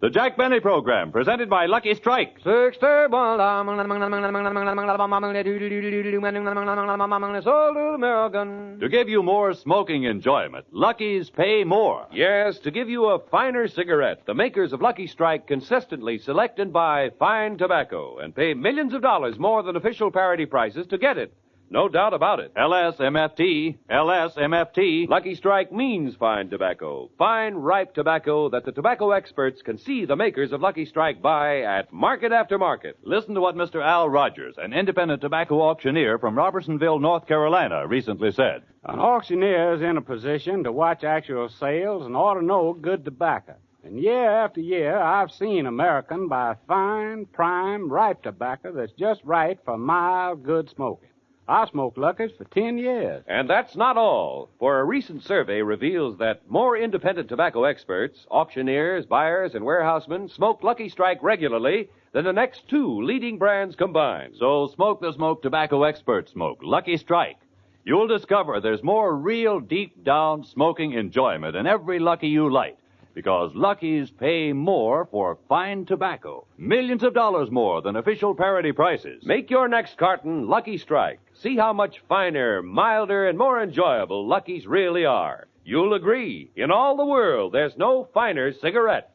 The Jack Benny Program, presented by Lucky Strike. To give you more smoking enjoyment, Lucky's pay more. Yes, to give you a finer cigarette, the makers of Lucky Strike consistently select and buy fine tobacco and pay millions of dollars more than official parity prices to get it. No doubt about it. LSMFT, LSMFT. Lucky Strike means fine tobacco. Fine, ripe tobacco that the tobacco experts can see the makers of Lucky Strike buy at market after market. Listen to what Mr. Al Rogers, an independent tobacco auctioneer from Robertsonville, North Carolina, recently said. An auctioneer is in a position to watch actual sales and ought to know good tobacco. And year after year, I've seen American buy fine, prime, ripe tobacco that's just right for mild, good smoking. I smoked Lucky's for 10 years. And that's not all. For a recent survey reveals that more independent tobacco experts, auctioneers, buyers, and warehousemen smoke Lucky Strike regularly than the next two leading brands combined. So smoke the smoke tobacco experts smoke, Lucky Strike. You'll discover there's more real deep-down smoking enjoyment in every Lucky you light. Because Lucky's pay more for fine tobacco. Millions of dollars more than official parity prices. Make your next carton Lucky Strike. See how much finer, milder, and more enjoyable Lucky's really are. You'll agree, in all the world, there's no finer cigarette.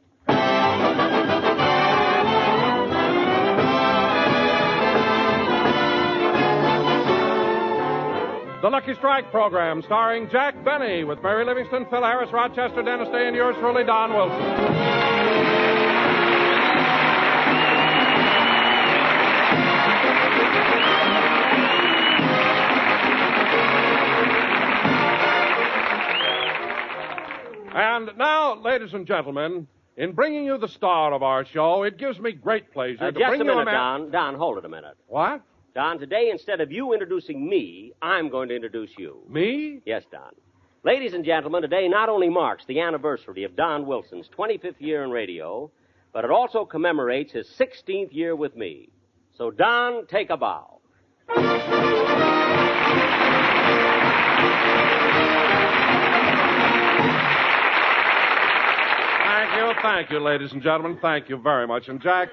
The Lucky Strike program, starring Jack Benny, with Mary Livingston, Phil Harris, Rochester, Dennis Day, and yours truly, Don Wilson. And now, ladies and gentlemen, in bringing you the star of our show, it gives me great pleasure to just bring a minute, you Don. Don, hold it a minute. What? Don, today, instead of you introducing me, I'm going to introduce you. Me? Yes, Don. Ladies and gentlemen, today not only marks the anniversary of Don Wilson's 25th year in radio, but it also commemorates his 16th year with me. So, Don, take a bow. Thank you, ladies and gentlemen. Thank you very much. And, Jack,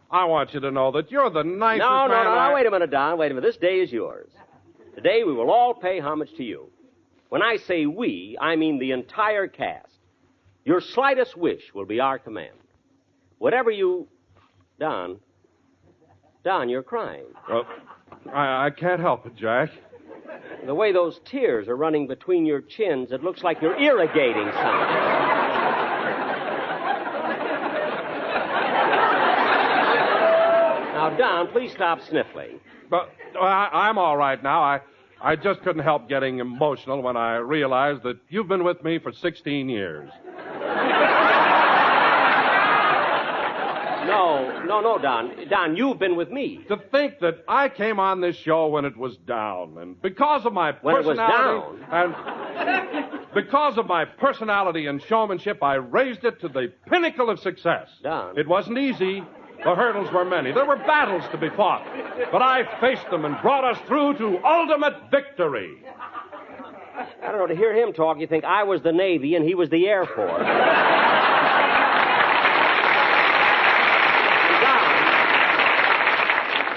I want you to know that you're the nicest man No, wait a minute, Don. Wait a minute. This day is yours. Today we will all pay homage to you. When I say we, I mean the entire cast. Your slightest wish will be our command. Whatever you... Don, you're crying. Well, I can't help it, Jack. The way those tears are running between your chins, it looks like you're irrigating something. Now, Don, please stop sniffling. But I'm all right now. I just couldn't help getting emotional when I realized that you've been with me for 16 years. No, Don. Don, you've been with me. To think that I came on this show when it was down, and because of my When it was personality... down? And because of my personality and showmanship, I raised it to the pinnacle of success. Don. It wasn't easy. The hurdles were many. There were battles to be fought. But I faced them and brought us through to ultimate victory. I don't know, to hear him talk, you think I was the Navy and he was the Air Force.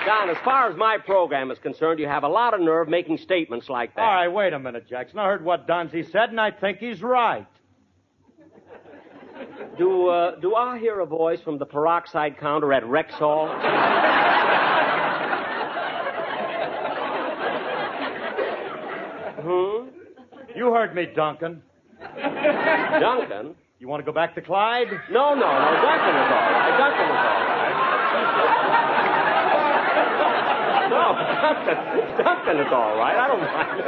Don, as far as my program is concerned, you have a lot of nerve making statements like that. All right, wait a minute, Jackson. I heard what Donzie said, and I think he's right. Do I hear a voice from the peroxide counter at Rexall? You heard me, Duncan. Duncan? You want to go back to Clyde? No. Duncan is all right. No, Duncan is all right. I don't mind.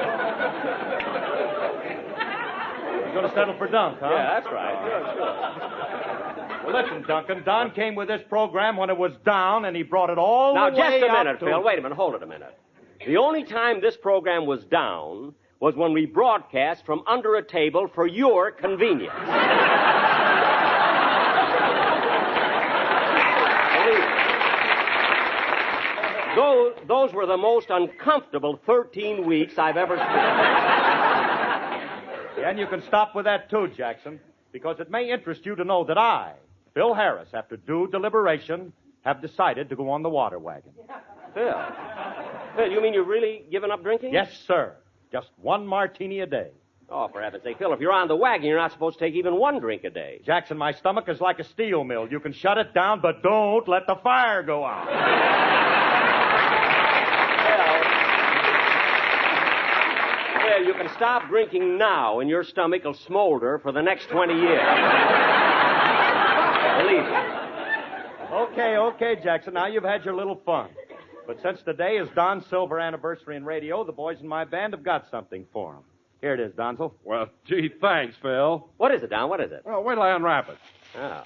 You're going to settle for Dunk, huh? Yeah, that's right. Sure. Well, listen, Duncan. Don came with this program when it was down, and he brought it all Now, the way just a up minute, to... Phil. Wait a minute. Hold it a minute. The only time this program was down was when we broadcast from under a table for your convenience. Those were the most uncomfortable 13 weeks I've ever spent. Yeah, and you can stop with that, too, Jackson, because it may interest you to know that I, Phil Harris, after due deliberation, have decided to go on the water wagon. Phil. Phil, you mean you're really giving up drinking? Yes, sir. Just one martini a day. Oh, for heaven's sake, Phil, if you're on the wagon, you're not supposed to take even one drink a day. Jackson, my stomach is like a steel mill. You can shut it down, but don't let the fire go out. Phil, you can stop drinking now, and your stomach will smolder for the next 20 years. Believe me. Okay, Jackson. Now you've had your little fun. But since today is Don's silver anniversary in radio, the boys in my band have got something for him. Here it is, Donzel. Well, gee, thanks, Phil. What is it, Don? What is it? Well, wait till I unwrap it. Oh.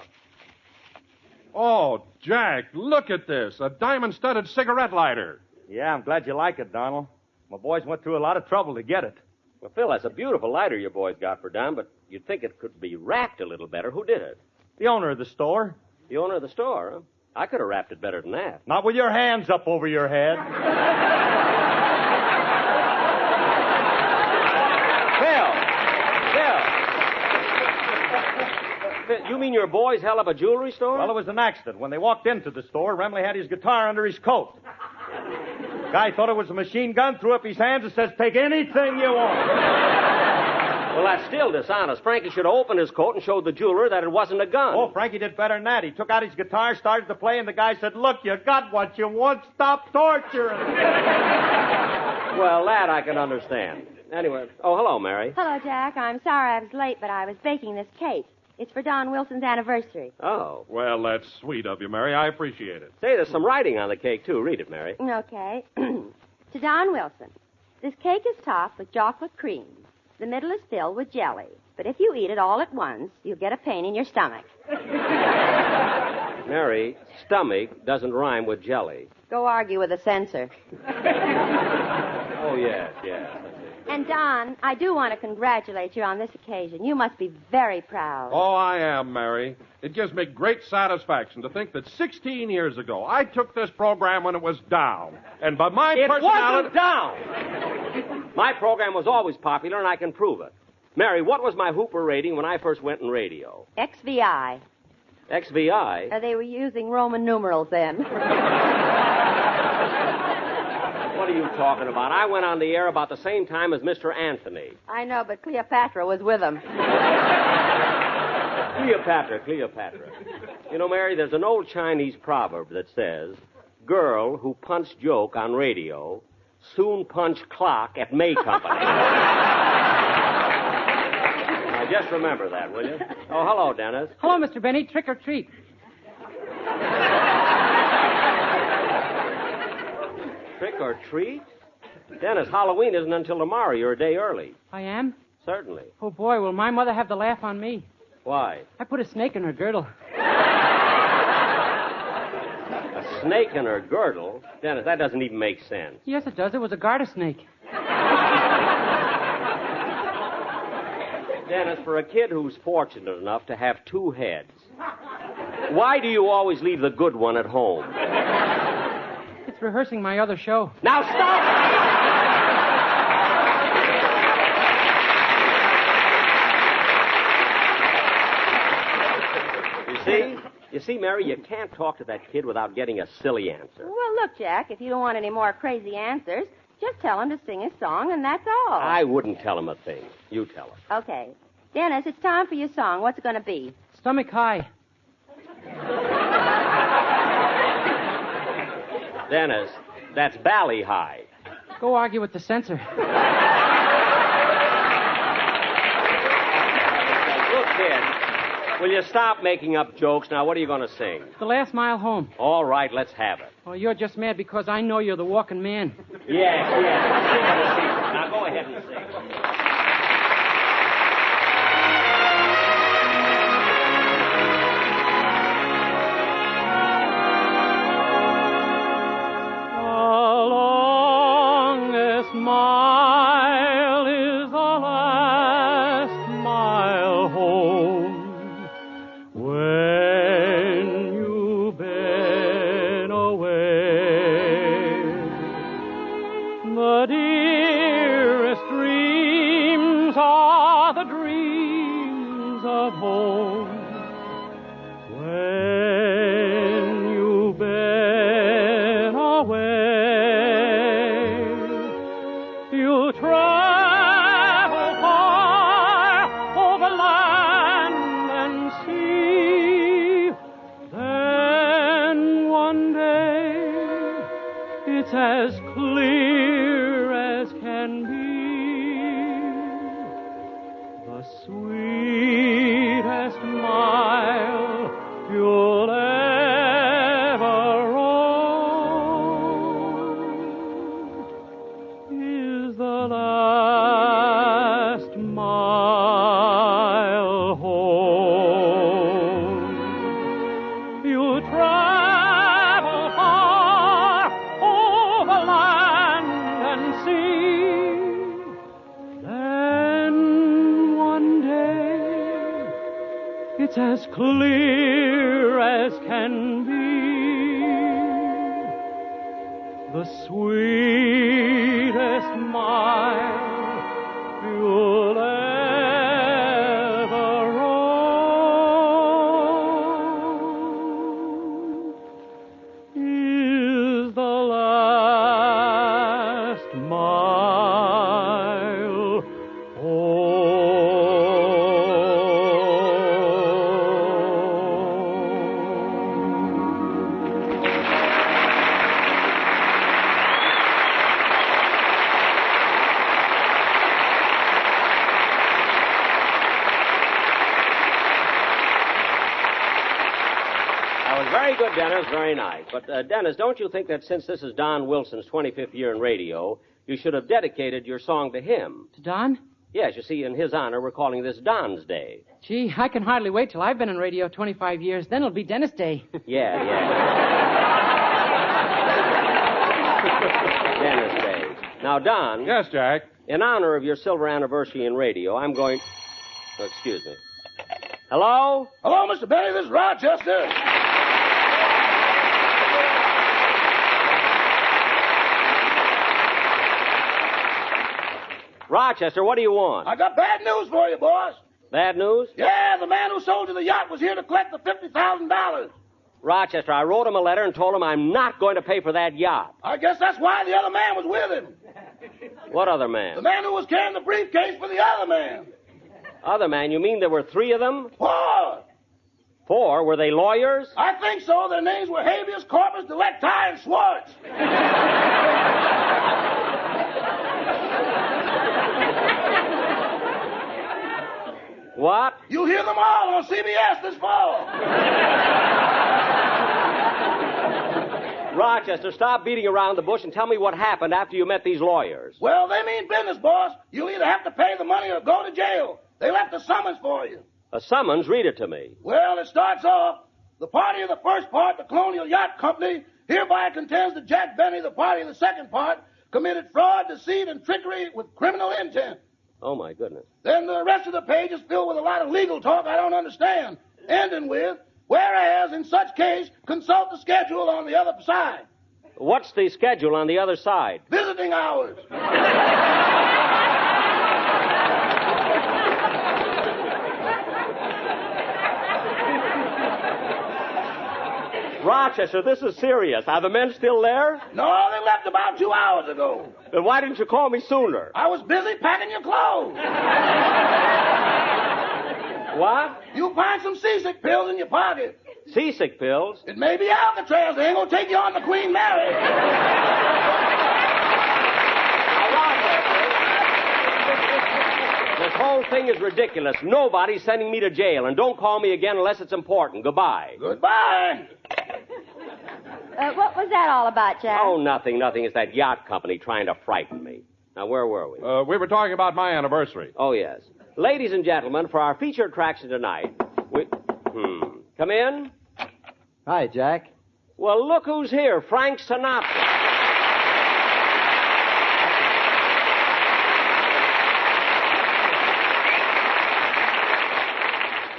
Oh, Jack, look at this. A diamond-studded cigarette lighter. Yeah, I'm glad you like it, Donald. My boys went through a lot of trouble to get it. Well, Phil, that's a beautiful lighter your boys got for Don, but you'd think it could be wrapped a little better. Who did it? The owner of the store. The owner of the store, huh? I could have wrapped it better than that. Not with your hands up over your head. Phil, you mean your boys held up a jewelry store? Well, it was an accident. When they walked into the store, Remley had his guitar under his coat. Guy thought it was a machine gun, threw up his hands and says, take anything you want. Well, that's still dishonest. Frankie should have opened his coat and showed the jeweler that it wasn't a gun. Oh, Frankie did better than that. He took out his guitar, started to play, and the guy said, look, you got what you want. Stop torturing. Well, that I can understand. Anyway, oh, hello, Mary. Hello, Jack. I'm sorry I was late, but I was baking this cake. It's for Don Wilson's anniversary. Oh. Well, that's sweet of you, Mary. I appreciate it. Say, there's some writing on the cake, too. Read it, Mary. Okay. To Don Wilson. This cake is topped with chocolate cream. The middle is filled with jelly. But if you eat it all at once, you'll get a pain in your stomach. Mary, stomach doesn't rhyme with jelly. Go argue with a censor. Oh, yes. And, Don, I do want to congratulate you on this occasion. You must be very proud. Oh, I am, Mary. It gives me great satisfaction to think that 16 years ago I took this program when it was down. And by my personality... It wasn't down! My program was always popular, and I can prove it. Mary, what was my Hooper rating when I first went in radio? XVI. XVI? They were using Roman numerals then. What are you talking about? I went on the air about the same time as Mr. Anthony. I know, but Cleopatra was with him. Cleopatra. You know, Mary, there's an old Chinese proverb that says, girl who punched joke on radio soon punch clock at May Company. Now, just remember that, will you? Oh, hello, Dennis. Hello, Mr. Benny. Trick or treat. Trick or treat? Dennis, Halloween isn't until tomorrow. You're a day early. I am? Certainly. Oh, boy, will my mother have the laugh on me. Why? I put a snake in her girdle. A snake in her girdle? Dennis, that doesn't even make sense. Yes, it does. It was a garter snake. Dennis, for a kid who's fortunate enough to have two heads, why do you always leave the good one at home? It's rehearsing my other show. Now stop! You see, Mary, you can't talk to that kid without getting a silly answer. Well, look, Jack, if you don't want any more crazy answers, just tell him to sing his song, and that's all. I wouldn't tell him a thing. You tell him. Okay. Dennis, it's time for your song. What's it going to be? Stomach high. Dennis, that's bally high. Go argue with the censor. Look, kid, will you stop making up jokes? Now, what are you going to sing? The Last Mile Home. All right, let's have it. Oh, you're just mad because I know you're the walking man. Yes. Sing it. Now, go ahead and sing. Mile is the last mile home when you've been away. The dearest dream it's as clear as can be. The sweetest mile you'll ever own is the last mile home. You travel far over land and sea, then one day it's as clear as can be. The sweetest mile you'll ever own is the last mile That was very good, Dennis. Very nice. But, Dennis, don't you think that since this is Don Wilson's 25th year in radio, you should have dedicated your song to him? To Don? Yes, you see, in his honor, we're calling this Don's Day. Gee, I can hardly wait till I've been in radio 25 years. Then it'll be Dennis Day. Yeah. Dennis Day. Now, Don. Yes, Jack. In honor of your silver anniversary in radio, I'm going... Oh, excuse me. Hello? Hello, Mr. Benny. This is Rochester. Rochester, what do you want? I got bad news for you, boss. Bad news? Yeah, the man who sold you the yacht was here to collect the $50,000. Rochester, I wrote him a letter and told him I'm not going to pay for that yacht. I guess that's why the other man was with him. What other man? The man who was carrying the briefcase for the other man. Other man? You mean there were three of them? Four. Four? Were they lawyers? I think so. Their names were Habeas Corpus, Delecti, and Schwartz. What? You'll hear them all on CBS this fall. Rochester, stop beating around the bush and tell me what happened after you met these lawyers. Well, they mean business, boss. You'll either have to pay the money or go to jail. They left a summons for you. A summons? Read it to me. Well, it starts off, the party of the first part, the Colonial Yacht Company, hereby contends that Jack Benny, the party of the second part, committed fraud, deceit, and trickery with criminal intent. Oh, my goodness. Then the rest of the page is filled with a lot of legal talk I don't understand, ending with, whereas in such case, consult the schedule on the other side. What's the schedule on the other side? Visiting hours. Rochester, this is serious. Are the men still there? No, they left about 2 hours ago. Then why didn't you call me sooner? I was busy packing your clothes. What? You'll find some seasick pills in your pocket. Seasick pills? It may be Alcatraz. They ain't gonna take you on the Queen Mary. This whole thing is ridiculous. Nobody's sending me to jail, and don't call me again unless it's important. Goodbye. Goodbye. What was that all about, Jack? Oh, nothing. It's that yacht company trying to frighten me. Now, where were we? We were talking about my anniversary. Oh, yes. Ladies and gentlemen, for our feature attraction tonight, we... Come in? Hi, Jack. Well, look who's here, Frank Sinatra.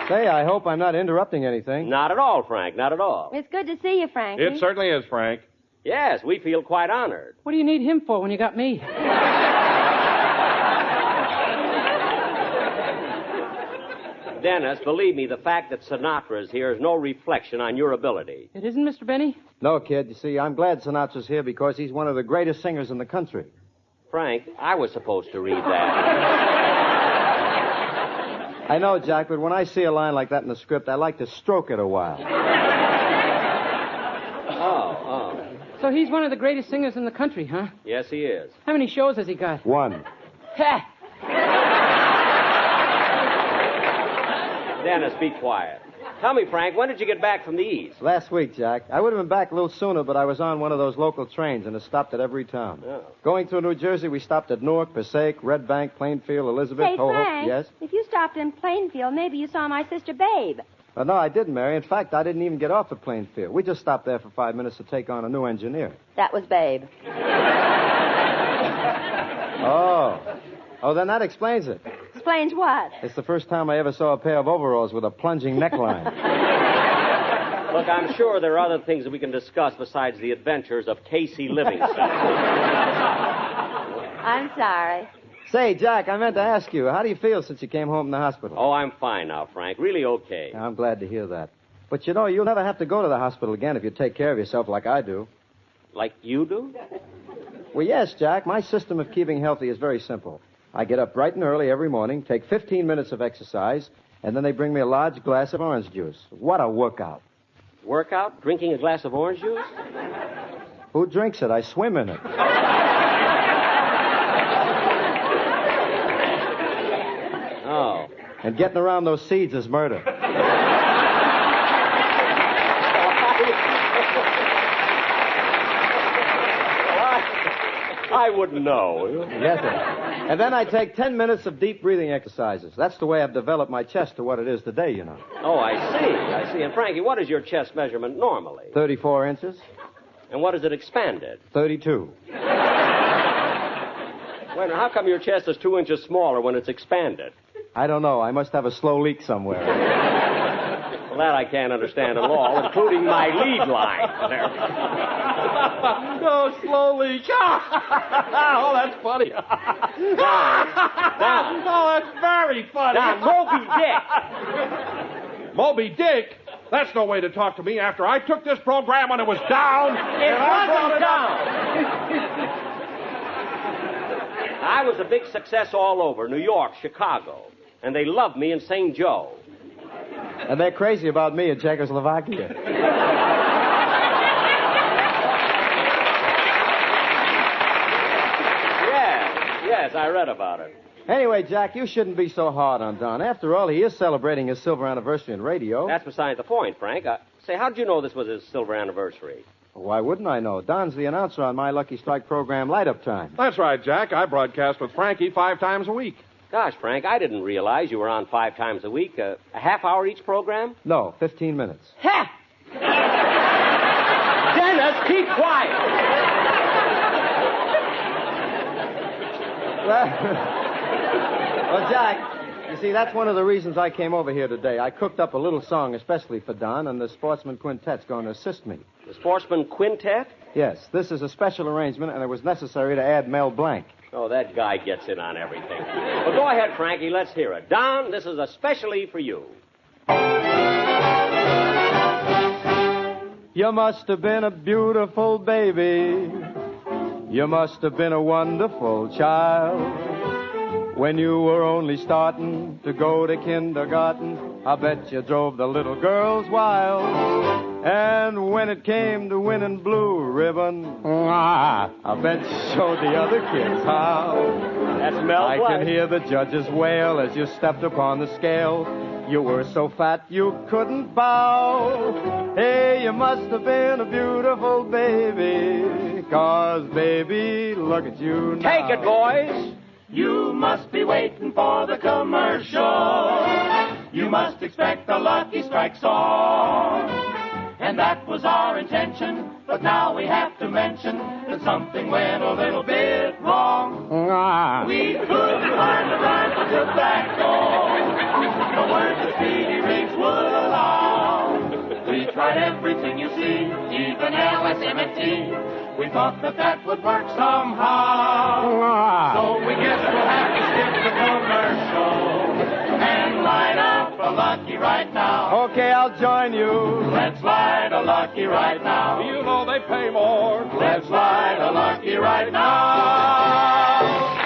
Say, I hope I'm not interrupting anything. Not at all, Frank, not at all. It's good to see you, Frankie. It certainly is, Frank. Yes, we feel quite honored. What do you need him for when you got me? Dennis, believe me, the fact that Sinatra is here is no reflection on your ability. It isn't, Mr. Benny? No, kid. You see, I'm glad Sinatra's here because he's one of the greatest singers in the country. Frank, I was supposed to read that. I know, Jack, but when I see a line like that in the script, I like to stroke it a while. Oh. So he's one of the greatest singers in the country, huh? Yes, he is. How many shows has he got? One. Ha! Dennis, be quiet. Tell me, Frank, when did you get back from the East? Last week, Jack. I would have been back a little sooner, but I was on one of those local trains, and it stopped at every town. Oh. Going through New Jersey, we stopped at Newark, Passaic, Red Bank, Plainfield, Elizabeth, Say, Hoboken. Frank, Yes? if you stopped in Plainfield, maybe you saw my sister Babe. No, I didn't, Mary. In fact, I didn't even get off at Plainfield. We just stopped there for 5 minutes to take on a new engineer. That was Babe. Oh, then that explains it. Explains what? It's the first time I ever saw a pair of overalls with a plunging neckline. Look, I'm sure there are other things that we can discuss besides the adventures of Casey Livingston. I'm sorry. Say, Jack, I meant to ask you, how do you feel since you came home from the hospital? Oh, I'm fine now, Frank. Really okay. I'm glad to hear that. But, you know, you'll never have to go to the hospital again if you take care of yourself like I do. Like you do? Well, yes, Jack. My system of keeping healthy is very simple. I get up bright and early every morning, take 15 minutes of exercise, and then they bring me a large glass of orange juice. What a workout. Workout? Drinking a glass of orange juice? Who drinks it? I swim in it. Oh. And getting around those seeds is murder. I wouldn't know. Yes, sir. And then I take 10 minutes of deep breathing exercises. That's the way I've developed my chest to what it is today, you know. Oh, I see. And Frankie, what is your chest measurement normally? 34 inches. And what is it expanded? 32. Wait a minute, how come your chest is 2 inches smaller when it's expanded? I don't know. I must have a slow leak somewhere. Well, that I can't understand at all, including my lead line. There. Oh, slowly. Oh, that's funny. Don. Oh, that's very funny. Don, Moby Dick. Moby Dick? That's no way to talk to me after I took this program when it was down. It wasn't down. I was a big success all over, New York, Chicago. And they loved me in St. Joe. And they're crazy about me in Czechoslovakia. Yes, I read about it. Anyway, Jack, you shouldn't be so hard on Don. After all, he is celebrating his silver anniversary in radio. That's beside the point, Frank. Say, how did you know this was his silver anniversary? Why wouldn't I know? Don's the announcer on my Lucky Strike program, Light Up Time. That's right, Jack. I broadcast with Frankie 5 times a week. Gosh, Frank, I didn't realize you were on 5 times a week. A half hour each program? No, 15 minutes. Ha! Dennis, keep quiet. Well, Jack, you see, that's one of the reasons I came over here today. I cooked up a little song especially for Don, and the Sportsman Quintet's going to assist me. The Sportsman Quintet? Yes, this is a special arrangement, and it was necessary to add Mel Blanc. Oh, that guy gets in on everything. Well, go ahead, Frankie. Let's hear it. Don, this is especially for you. You must have been a beautiful baby. You must have been a wonderful child. When you were only starting to go to kindergarten, I bet you drove the little girls wild. And when it came to winning blue ribbon, I bet you showed the other kids how. That's Mel I Blanc. can hear the judges wail as you stepped upon the scale. You were so fat you couldn't bow. Hey, you must have been a beautiful baby. 'Cause, baby, look at you now. Take it, boys. You must be waiting for the commercial. You must expect a Lucky Strike song. And that was our intention, but now we have to mention that something went a little bit wrong. We couldn't find the rhyme for tobacco, the words that Speedy Riggs would allow. We tried everything you see, even LSMFT. We thought that would work somehow. So we guess we'll have to skip the commercial and light up a Lucky right now. Okay, I'll join you. Let's light a Lucky right now. You know they pay more. Let's light a Lucky right now.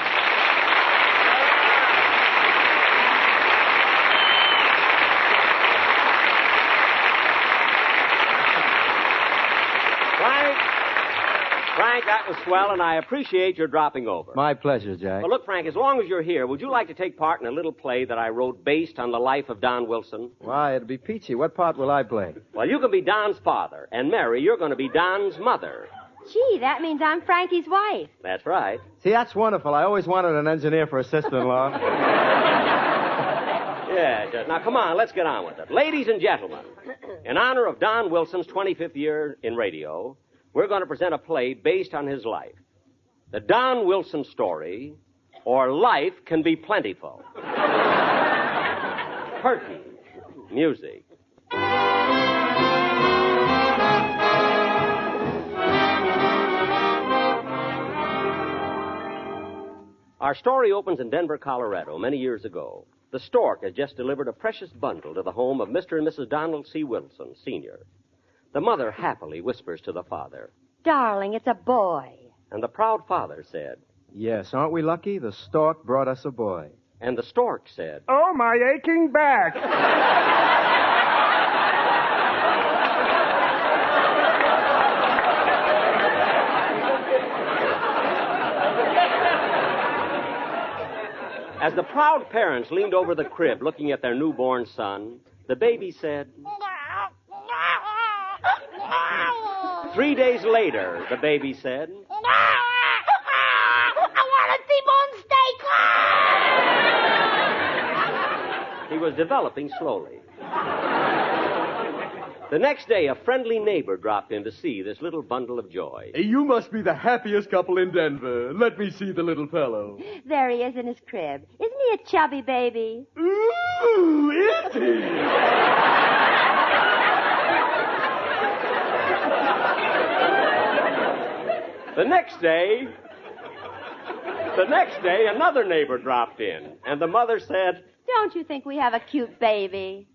Frank, that was swell, and I appreciate your dropping over. My pleasure, Jack. Well, look, Frank, as long as you're here, would you like to take part in a little play that I wrote based on the life of Don Wilson? Why, it'll be peachy. What part will I play? Well, you can be Don's father, and Mary, you're going to be Don's mother. Gee, that means I'm Frankie's wife. That's right. See, that's wonderful. I always wanted an engineer for a sister-in-law. Yeah, now come on, let's get on with it. Ladies and gentlemen, in honor of Don Wilson's 25th year in radio, we're going to present a play based on his life. The Don Wilson story, or Life Can Be Plentiful. Curtain. Music. Our story opens in Denver, Colorado, many years ago. The stork has just delivered a precious bundle to the home of Mr. and Mrs. Donald C. Wilson, Sr. The mother happily whispers to the father. Darling, it's a boy. And the proud father said. Yes, aren't we lucky? The stork brought us a boy. And the stork said. Oh, my aching back. As the proud parents leaned over the crib looking at their newborn son, the baby said... 3 days later, the baby said... I want a T-bone steak! He was developing slowly. The next day, a friendly neighbor dropped in to see this little bundle of joy. You must be the happiest couple in Denver. Let me see the little fellow. There he is in his crib. Isn't he a chubby baby? Ooh, is he? The next day, another neighbor dropped in, and the mother said, Don't you think we have a cute baby?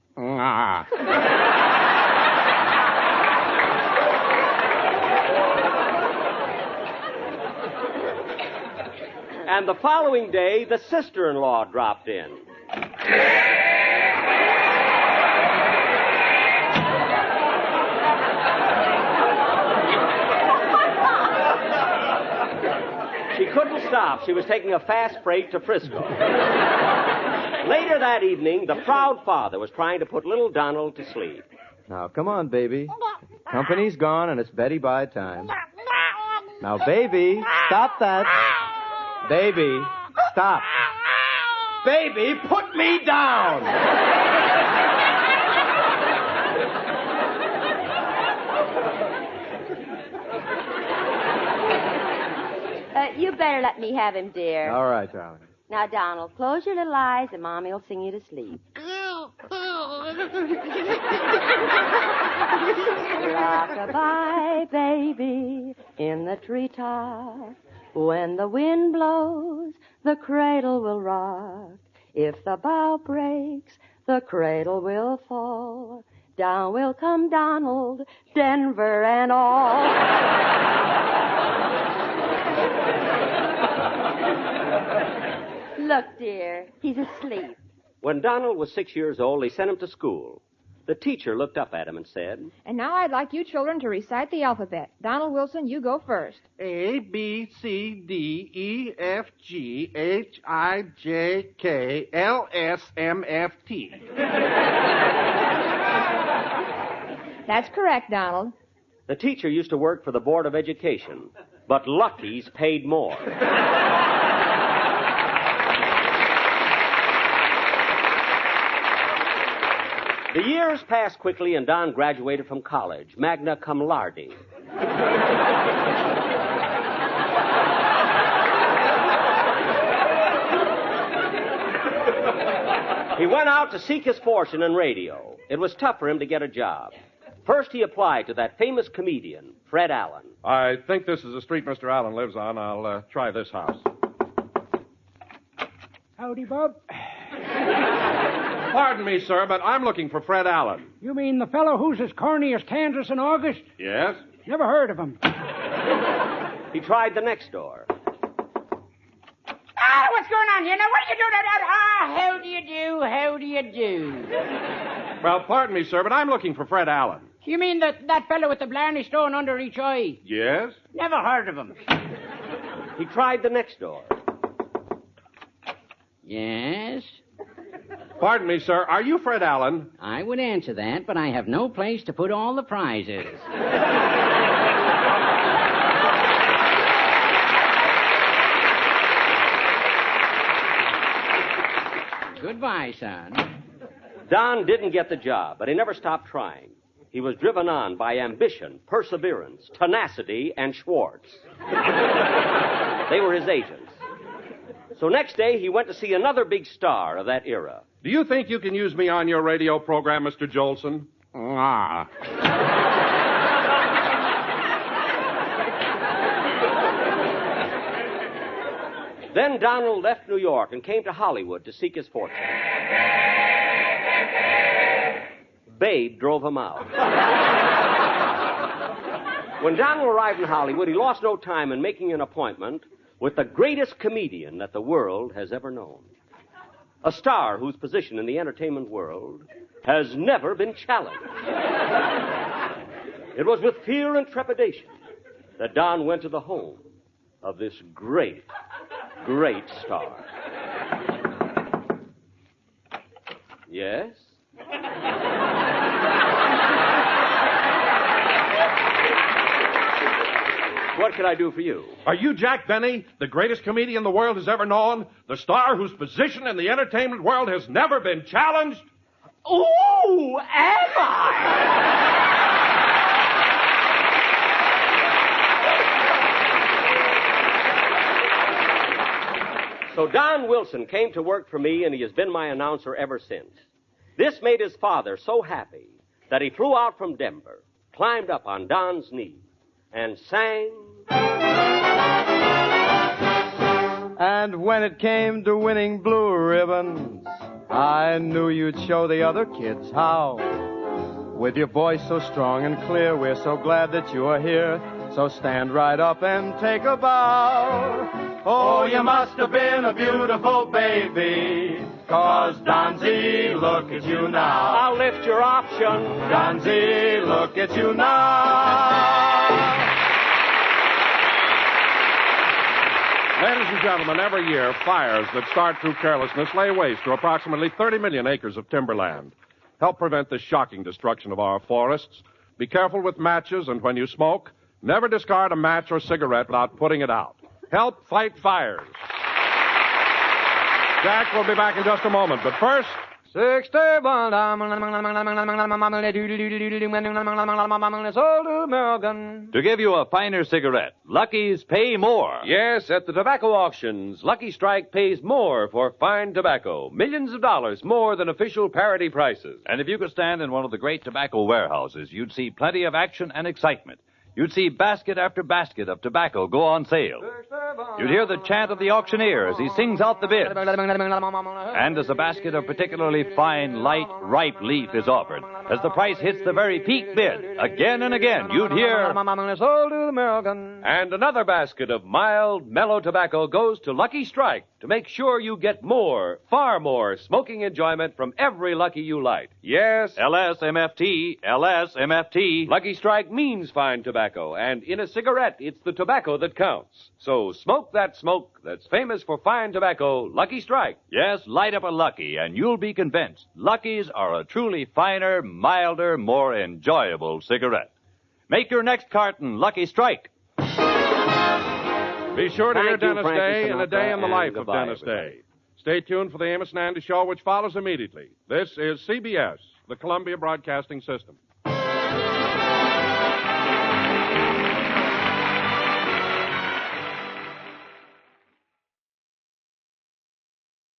And the following day, the sister-in-law dropped in. She couldn't stop. She was taking a fast freight to Frisco. Later that evening, the proud father was trying to put little Donald to sleep. Now, come on, baby. Company's gone, and it's Betty Bye time. Now, baby, stop that. Baby, stop. Baby, put me down. You better let me have him, dear. All right, darling. Now, Donald, close your little eyes and Mommy will sing you to sleep. Rock-a-bye, baby, in the treetop. When the wind blows, the cradle will rock. If the bough breaks, the cradle will fall. Down will come Donald, Denver and all. Look, dear, he's asleep. When Donald was 6 years old, they sent him to school. The teacher looked up at him and said, And now I'd like you children to recite the alphabet. Donald Wilson, you go first. A, B, C, D, E, F, G, H, I, J, K, L, S, M, F, T. That's correct, Donald. The teacher used to work for the Board of Education, but Lucky's paid more. The years passed quickly, and Don graduated from college, magna cum laude. He went out to seek his fortune in radio. It was tough for him to get a job. First, he applied to that famous comedian, Fred Allen. I think this is the street Mr. Allen lives on. I'll try this house. Howdy, Bob. Pardon me, sir, but I'm looking for Fred Allen. You mean the fellow who's as corny as Kansas in August? Yes? Never heard of him. He tried the next door. Ah, what's going on here? Now, what are you doing? How do you do? How do you do? Well, pardon me, sir, but I'm looking for Fred Allen. You mean that fellow with the Blarney stone under each eye? Yes? Never heard of him. He tried the next door. Yes? Pardon me, sir. Are you Fred Allen? I would answer that, but I have no place to put all the prizes. Goodbye, son. Don didn't get the job, but he never stopped trying. He was driven on by ambition, perseverance, tenacity, and Schwartz. They were his agents. So next day, he went to see another big star of that era. Do you think you can use me on your radio program, Mr. Jolson? Ah. Then Donald left New York and came to Hollywood to seek his fortune. Babe drove him out. When Donald arrived in Hollywood, he lost no time in making an appointment with the greatest comedian that the world has ever known. A star whose position in the entertainment world has never been challenged. It was with fear and trepidation that Don went to the home of this great, great star. Yes? What can I do for you? Are you Jack Benny, the greatest comedian the world has ever known? The star whose position in the entertainment world has never been challenged? Ooh, am I? So Don Wilson came to work for me, and he has been my announcer ever since. This made his father so happy that he flew out from Denver, climbed up on Don's knee, and sang. And when it came to winning blue ribbons, I knew you'd show the other kids how. With your voice so strong and clear, we're so glad that you are here. So stand right up and take a bow. Oh, you must have been a beautiful baby, 'cause Donzie, look at you now. I'll lift your option. Donzie, look at you now. Ladies and gentlemen, every year, fires that start through carelessness lay waste to approximately 30 million acres of timberland. Help prevent the shocking destruction of our forests. Be careful with matches, and when you smoke, never discard a match or cigarette without putting it out. Help fight fires. Jack will be back in just a moment, but first... To give you a finer cigarette, Lucky's pay more. Yes, at the tobacco auctions, Lucky Strike pays more for fine tobacco. Millions of dollars more than official parity prices. And if you could stand in one of the great tobacco warehouses, you'd see plenty of action and excitement. You'd see basket after basket of tobacco go on sale. You'd hear the chant of the auctioneer as he sings out the bids. And as a basket of particularly fine, light, ripe leaf is offered, as the price hits the very peak bid, again and again, you'd hear... And another basket of mild, mellow tobacco goes to Lucky Strike to make sure you get more, far more, smoking enjoyment from every Lucky you light. Yes. LSMFT, LSMFT. Lucky Strike means fine tobacco, and in a cigarette, it's the tobacco that counts. So smoke that smoke that's famous for fine tobacco, Lucky Strike. Yes, light up a Lucky, and you'll be convinced Luckies are a truly finer, milder, more enjoyable cigarette. Make your next carton Lucky Strike. Be sure to hear Thank you, Dennis Frankie Day and a Sinatra, day in the and life of goodbye, Dennis everybody. Day. Stay tuned for the Amos and Andy Show, which follows immediately. This is CBS, the Columbia Broadcasting System.